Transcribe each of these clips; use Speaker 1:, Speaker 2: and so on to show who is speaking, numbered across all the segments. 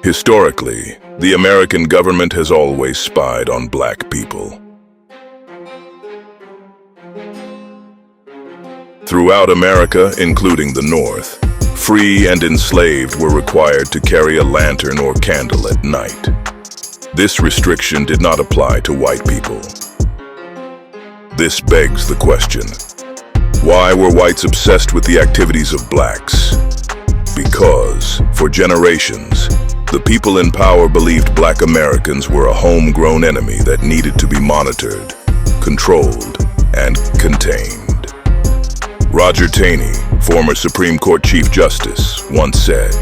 Speaker 1: Historically, the American government has always spied on black people. Throughout America, including the North, free and enslaved were required to carry a lantern or candle at night. This restriction did not apply to white people. This begs the question, why were whites obsessed with the activities of blacks? Because, for generations, the people in power believed black Americans were a homegrown enemy that needed to be monitored, controlled, and contained. Roger Taney, former Supreme Court Chief Justice, once said,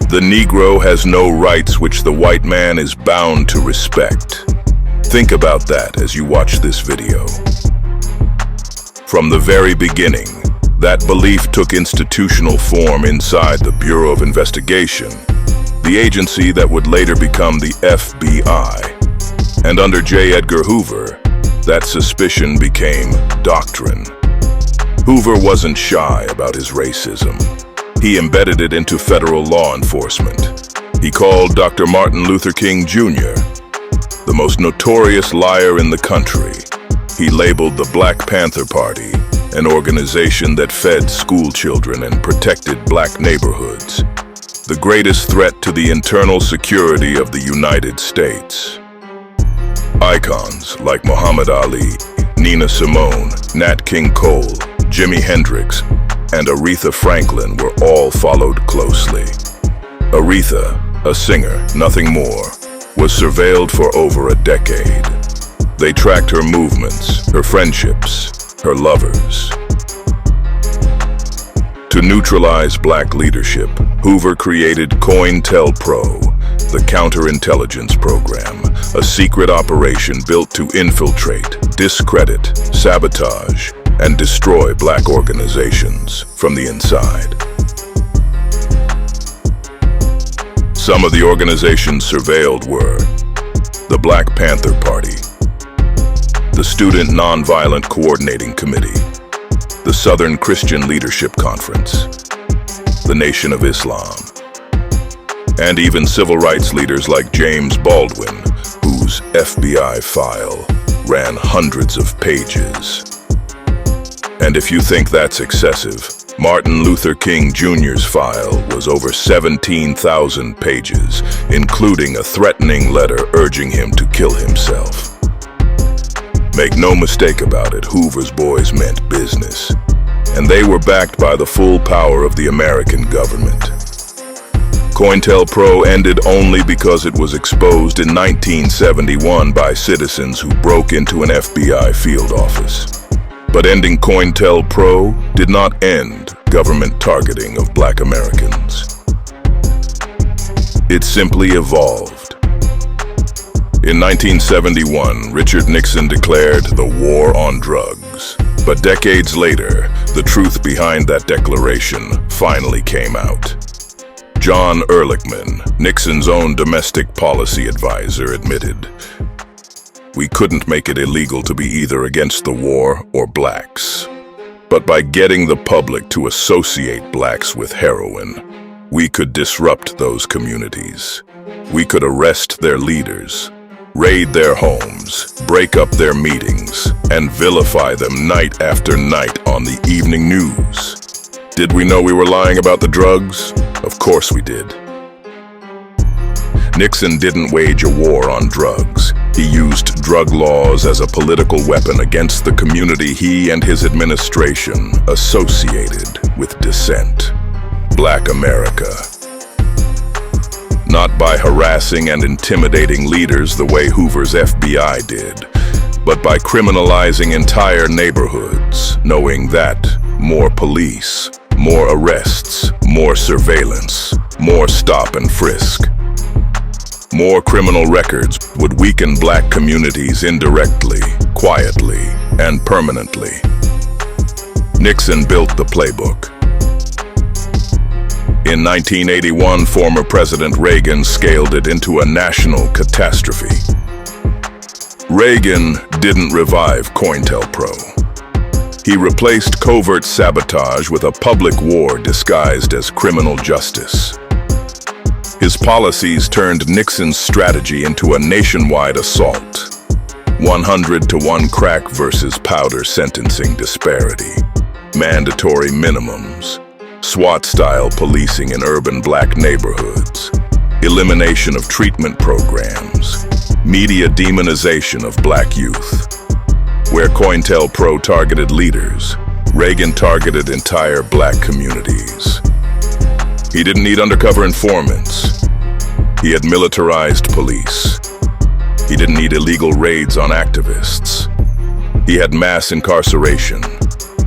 Speaker 1: "The Negro has no rights which the white man is bound to respect." Think about that as you watch this video. From the very beginning, that belief took institutional form inside the Bureau of Investigation, the agency that would later become the FBI. And under J. Edgar Hoover, that suspicion became doctrine. Hoover wasn't shy about his racism. He embedded it into federal law enforcement. He called Dr. Martin Luther King Jr. the most notorious liar in the country. He labeled the Black Panther Party an organization that fed school children and protected black neighborhoods, the greatest threat to the internal security of the United States. Icons like Muhammad Ali, Nina Simone, Nat King Cole, Jimi Hendrix, and Aretha Franklin were all followed closely. Aretha, a singer, nothing more, was surveilled for over a decade. They tracked her movements, her friendships, her lovers. To neutralize black leadership, Hoover created COINTELPRO, the counterintelligence program, a secret operation built to infiltrate, discredit, sabotage, and destroy black organizations from the inside. Some of the organizations surveilled were the Black Panther Party, the Student Nonviolent Coordinating Committee, the Southern Christian Leadership Conference, the Nation of Islam, and even civil rights leaders like James Baldwin, whose FBI file ran hundreds of pages. And if you think that's excessive, Martin Luther King Jr.'s file was over 17,000 pages, including a threatening letter urging him to kill himself. Make no mistake about it, Hoover's boys meant business, and they were backed by the full power of the American government. COINTELPRO ended only because it was exposed in 1971 by citizens who broke into an FBI field office. But ending COINTELPRO did not end government targeting of black Americans. It simply evolved. In 1971, Richard Nixon declared the war on drugs. But decades later, the truth behind that declaration finally came out. John Ehrlichman, Nixon's own domestic policy advisor, admitted, "We couldn't make it illegal to be either against the war or blacks. But by getting the public to associate blacks with heroin, we could disrupt those communities. We could arrest their leaders, raid their homes, break up their meetings, and vilify them night after night on the evening news. Did we know we were lying about the drugs? Of course we did." Nixon didn't wage a war on drugs. He used drug laws as a political weapon against the community he and his administration associated with dissent. Black America. Not by harassing and intimidating leaders the way Hoover's FBI did, but by criminalizing entire neighborhoods, knowing that more police, more arrests, more surveillance, more stop and frisk, more criminal records would weaken black communities indirectly, quietly, and permanently. Nixon built the playbook. In 1981, former President Reagan scaled it into a national catastrophe. Reagan didn't revive COINTELPRO. He replaced covert sabotage with a public war disguised as criminal justice. His policies turned Nixon's strategy into a nationwide assault. 100-to-1 crack versus powder sentencing disparity, mandatory minimums, SWAT-style policing in urban black neighborhoods, elimination of treatment programs, media demonization of black youth. Where COINTELPRO targeted leaders, Reagan targeted entire black communities. He didn't need undercover informants. He had militarized police. He didn't need illegal raids on activists. He had mass incarceration.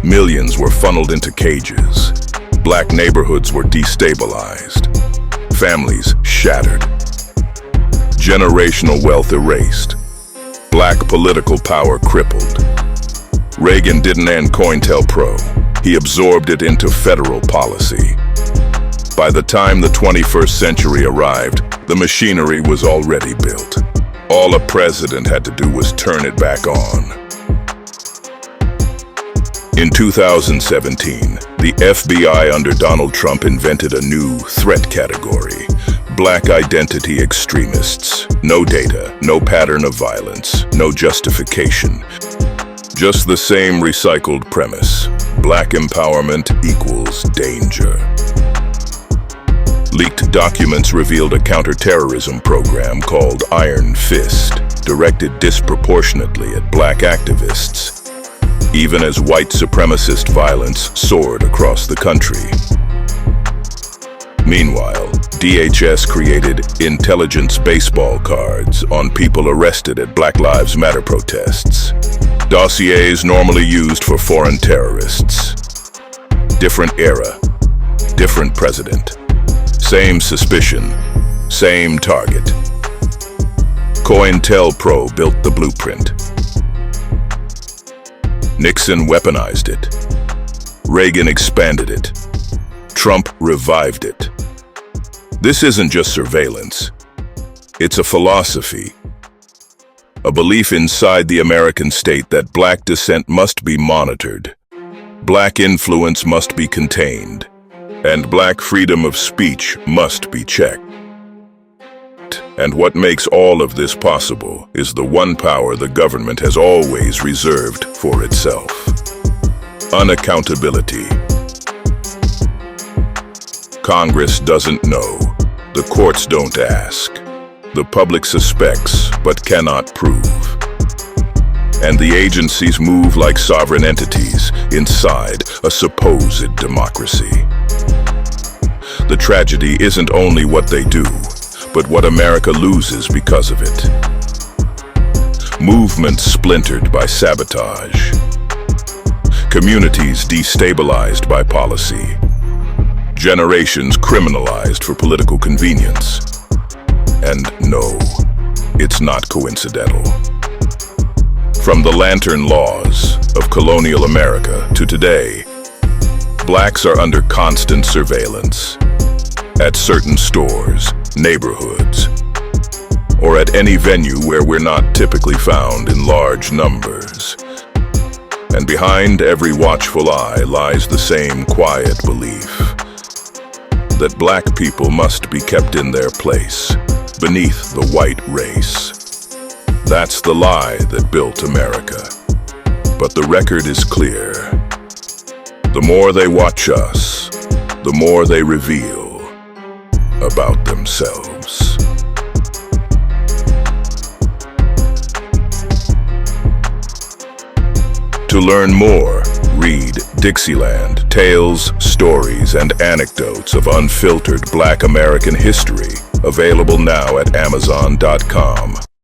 Speaker 1: Millions were funneled into cages. Black neighborhoods were destabilized. Families shattered. Generational wealth erased. Black political power crippled. Reagan didn't end COINTELPRO. He absorbed it into federal policy. By the time the 21st century arrived, the machinery was already built. All a president had to do was turn it back on. In 2017, the FBI under Donald Trump invented a new threat category: Black identity extremists. No data, no pattern of violence, no justification. Just the same recycled premise: black empowerment equals danger. Leaked documents revealed a counterterrorism program called Iron Fist, directed disproportionately at black activists, even as white supremacist violence soared across the country. Meanwhile, DHS created intelligence baseball cards on people arrested at Black Lives Matter protests. Dossiers normally used for foreign terrorists. Different era, different president. Same suspicion, same target. COINTELPRO built the blueprint. Nixon weaponized it. Reagan expanded it. Trump revived it. This isn't just surveillance. It's a philosophy. A belief inside the American state that black dissent must be monitored, black influence must be contained, and black freedom of speech must be checked. And what makes all of this possible is the one power the government has always reserved for itself: unaccountability. Congress doesn't know. The courts don't ask. The public suspects but cannot prove. And the agencies move like sovereign entities inside a supposed democracy. The tragedy isn't only what they do, but what America loses because of it. Movements splintered by sabotage. Communities destabilized by policy. Generations criminalized for political convenience. And no, it's not coincidental. From the lantern laws of colonial America to today, blacks are under constant surveillance. At certain stores, neighborhoods, or at any venue where we're not typically found in large numbers. And behind every watchful eye lies the same quiet belief that black people must be kept in their place, beneath the white race. That's the lie that built America. But the record is clear. The more they watch us, the more they reveal about themselves. To learn more, read Dixieland, Tales, Stories, and Anecdotes of Unfiltered Black American History, available now at Amazon.com.